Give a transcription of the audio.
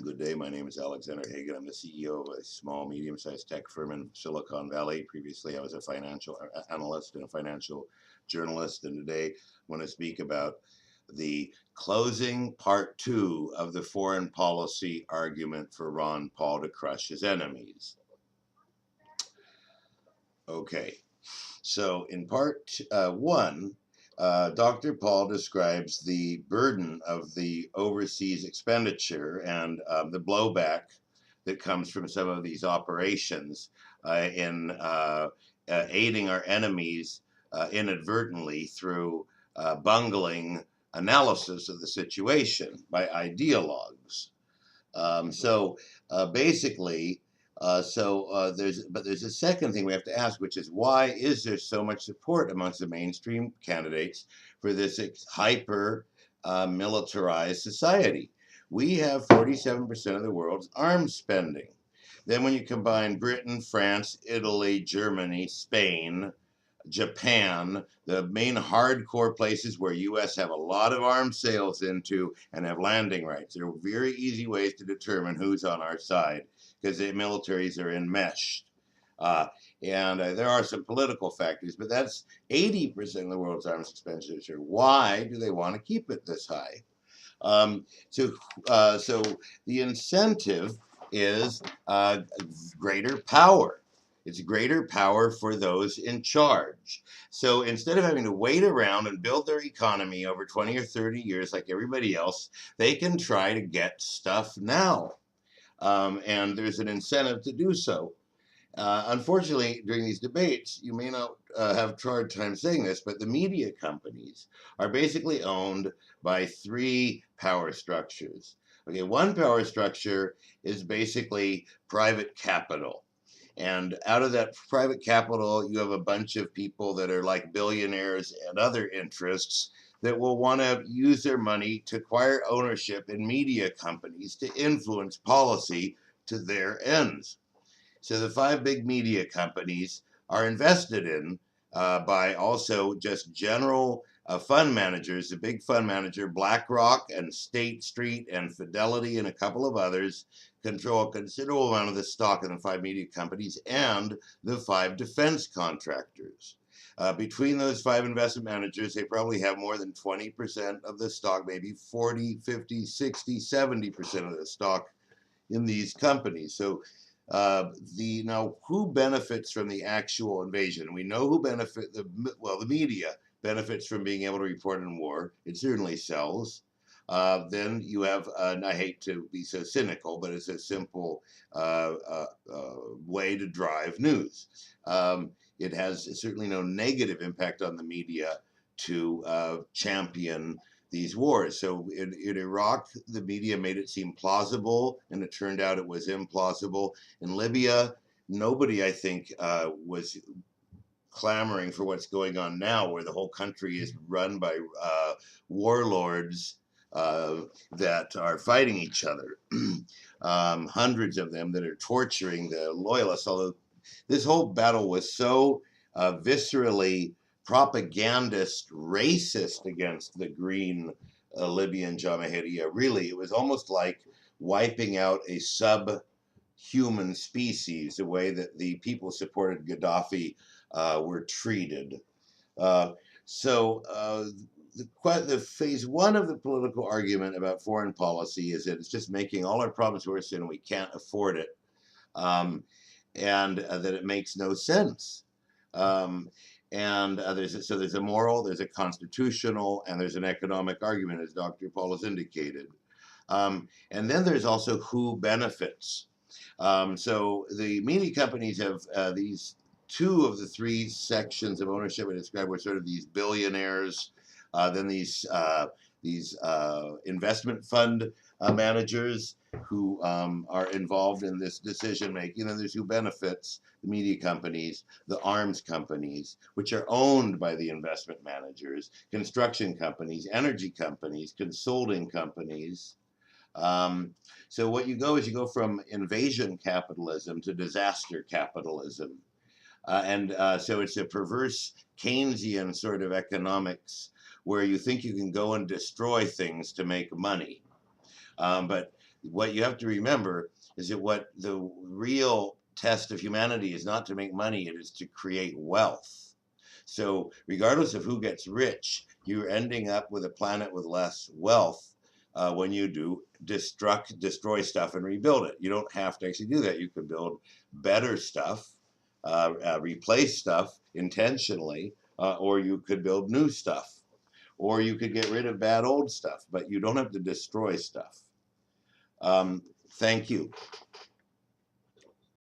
Good day. My name is Alexander Hagan. I'm the CEO of a small, medium-sized tech firm in Silicon Valley. Previously, I was a financial analyst and a financial journalist. And today, I want to speak about the closing part 2 of the foreign policy argument for Ron Paul to crush his enemies. Okay, so in part 1, Dr. Paul describes the burden of the overseas expenditure and the blowback that comes from some of these operations in aiding our enemies inadvertently through bungling analysis of the situation by ideologues. Basically, there's a second thing we have to ask, which is why is there so much support amongst the mainstream candidates for this hyper militarized society? We have 47% of the world's arms spending. Then when you combine Britain, France, Italy, Germany, Spain, Japan, the main hardcore places where U.S. have a lot of arms sales into and have landing rights. There are very easy ways to determine who's on our side because the militaries are enmeshed. There are some political factors, but that's 80% of the world's arms expenditure. Why do they want to keep it this high? So the incentive is greater power. It's greater power for those in charge. So instead of having to wait around and build their economy over 20 or 30 years like everybody else, they can try to get stuff now. And there's an incentive to do so. Unfortunately, during these debates, you may not have hard time saying this, but the media companies are basically owned by 3 power structures. Okay, one power structure is basically private capital. And out of that private capital, you have a bunch of people that are like billionaires and other interests that will want to use their money to acquire ownership in media companies to influence policy to their ends. So the 5 big media companies are invested in by also just general fund managers. The big fund manager, BlackRock and State Street and Fidelity and a couple of others, control a considerable amount of the stock in the 5 media companies and the 5 defense contractors. Between those 5 investment managers, they probably have more than 20% of the stock, maybe 40, 50, 60, 70% of the stock in these companies. So now who benefits from the actual invasion? We know who the media benefits from being able to report on war. It certainly sells. Then you have, and I hate to be so cynical, but it's a simple way to drive news. It has certainly no negative impact on the media to champion these wars. So in Iraq, the media made it seem plausible, and it turned out it was implausible. In Libya, nobody, I think, was clamoring for what's going on now, where the whole country is run by warlords that are fighting each other. Hundreds of them that are torturing the loyalists, although this whole battle was so viscerally propagandist, racist against the green Libyan Jamahiriya. Really, it was almost like wiping out a subhuman species, the way that the people who supported Gaddafi were treated. The phase 1 of the political argument about foreign policy is that it's just making all our problems worse and we can't afford it, and that it makes no sense. There's a moral, there's a constitutional, and there's an economic argument, as Dr. Paul has indicated. And then there's also who benefits. So the media companies have these 2 of the 3 sections of ownership I described were sort of these billionaires, then these investment fund managers who are involved in this decision making. And there's who benefits: the media companies, the arms companies, which are owned by the investment managers, construction companies, energy companies, consulting companies. So what you go from invasion capitalism to disaster capitalism. So it's a perverse Keynesian sort of economics where you think you can go and destroy things to make money. But what you have to remember is that what the real test of humanity is not to make money, it is to create wealth. So regardless of who gets rich, you're ending up with a planet with less wealth when you do destroy stuff and rebuild it. You don't have to actually do that. You can build better stuff, replace stuff intentionally, or you could build new stuff, or you could get rid of bad old stuff, but you don't have to destroy stuff. Thank you.